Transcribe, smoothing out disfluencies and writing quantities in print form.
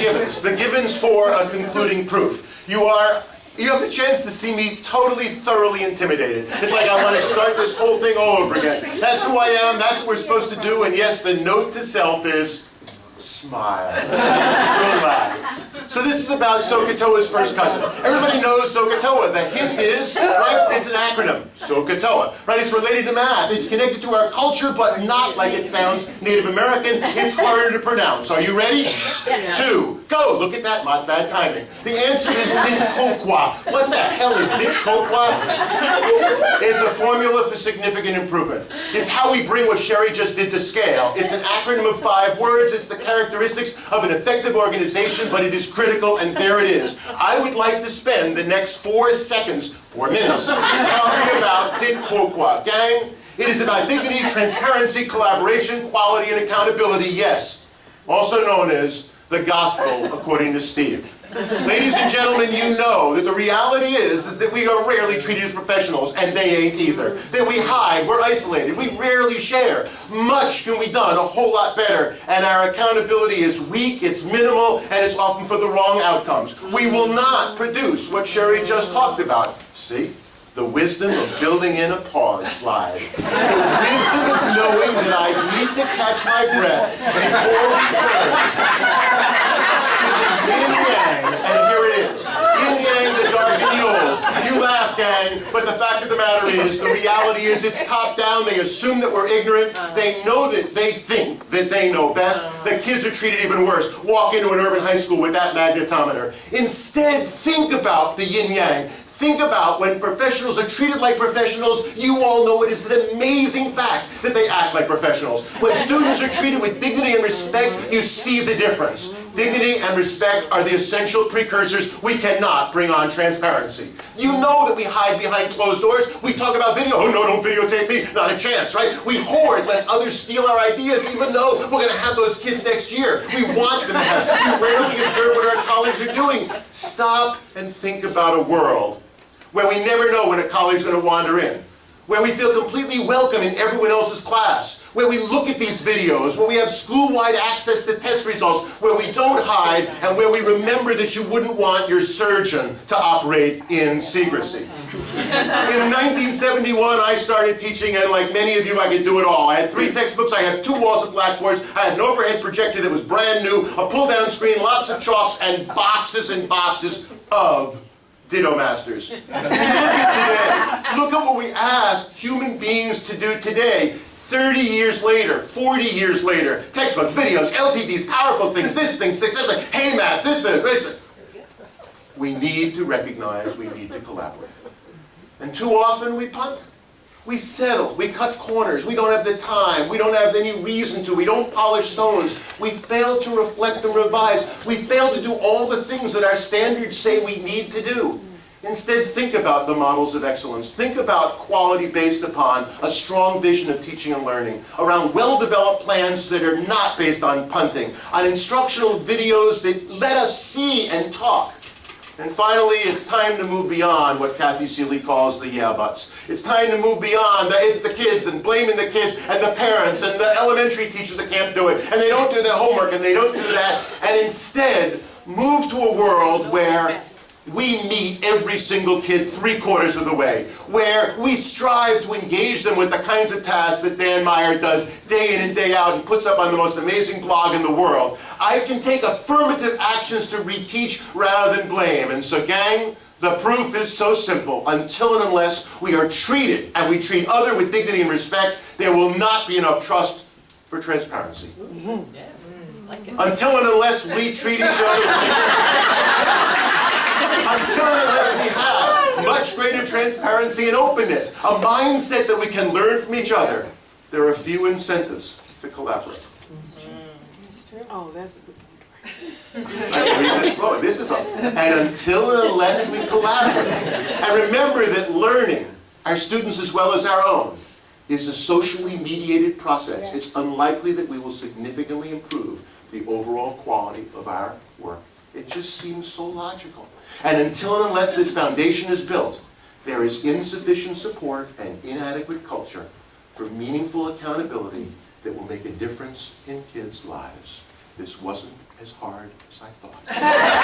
givens. The givens for a concluding proof. You have the chance to see me totally, thoroughly intimidated. It's like I want to start this whole thing all over again. That's who I am, that's what we're supposed to do, and yes, the note to self is smile. Relax. So this is about SOHCAHTOA's first cousin. Everybody knows SOHCAHTOA. The hint is, right, it's an acronym, SOHCAHTOA. Right, it's related to math. It's connected to our culture, but not like it sounds Native American. It's harder to pronounce. Are you ready? Yes. 2, go. Look at that, not bad timing. The answer is DiTCoQuA. What the hell is DiTCoQuA? It's a formula for significant improvement. It's how we bring what Sherry just did to scale. It's an acronym of 5 words. It's the characteristics of an effective organization, but it is critical, and there it is. I would like to spend the next 4 seconds, 4 minutes, talking about DiTCoQuA. Gang, it is about dignity, transparency, collaboration, quality, and accountability, yes. Also known as the gospel according to Steve. Ladies and gentlemen, you know that the reality is that we are rarely treated as professionals, and they ain't either. That we hide, we're isolated, we rarely share. Much can be done a whole lot better, and our accountability is weak, it's minimal, and it's often for the wrong outcomes. We will not produce what Sherry just talked about. See? The wisdom of building in a pause slide. The wisdom of knowing that I need to catch my breath before we turn to the yin-yang, and here it is. Yin-yang, the dark and the old. You laugh, gang, but the fact of the matter is, the reality is it's top-down. They assume that we're ignorant. They know that they think that they know best. The kids are treated even worse. Walk into an urban high school with that magnetometer. Instead, think about the yin-yang. Think about when professionals are treated like professionals, you all know it is an amazing fact that they act like professionals. When students are treated with dignity and respect, you see the difference. Dignity and respect are the essential precursors. We cannot bring on transparency. You know that we hide behind closed doors. We talk about video. Oh no, don't videotape me. Not a chance, right? We hoard lest others steal our ideas, even though we're going to have those kids next year. We want them to have it. We rarely observe what our colleagues are doing. Stop and think about a world where we never know when a colleague's going to wander in, where we feel completely welcome in everyone else's class, where we look at these videos, where we have school-wide access to test results, where we don't hide, and where we remember that you wouldn't want your surgeon to operate in secrecy. In 1971, I started teaching, and like many of you, I could do it all. I had 3 textbooks, I had 2 walls of blackboards, I had an overhead projector that was brand new, a pull-down screen, lots of chalks, and boxes and boxes of Ditto Masters. Look at today. Look at what we ask human beings to do today. 30 years later, 40 years later, textbooks, videos, LTDs, powerful things, this thing, success, hey math, this. We need to recognize, we need to collaborate. And too often we punt. We settle, we cut corners, we don't have the time, we don't have any reason to, we don't polish stones, we fail to reflect and revise, we fail to do all the things that our standards say we need to do. Instead, think about the models of excellence. Think about quality based upon a strong vision of teaching and learning, around well-developed plans that are not based on punting, on instructional videos that let us see and talk. And finally, it's time to move beyond what Kathy Seeley calls the yeah buts. It's time to move beyond the it's the kids and blaming the kids and the parents and the elementary teachers that can't do it and they don't do their homework and they don't do that, and instead move to a world where we meet every single kid 3/4 of the way, where we strive to engage them with the kinds of tasks that Dan Meyer does day in and day out and puts up on the most amazing blog in the world. I can take affirmative actions to reteach rather than blame. And so gang, the proof is so simple. Until and unless we are treated and we treat other with dignity and respect, there will not be enough trust for transparency. Until and unless we treat each other with dignity. Until and unless we have much greater transparency and openness, a mindset that we can learn from each other, there are few incentives to collaborate. Oh, that's a good point. I can read this slowly. This is and until and unless we collaborate. And remember that learning, our students as well as our own, is a socially mediated process. Yes. It's unlikely that we will significantly improve the overall quality of our work. It just seems so logical. And until and unless this foundation is built, there is insufficient support and inadequate culture for meaningful accountability that will make a difference in kids' lives. This wasn't as hard as I thought.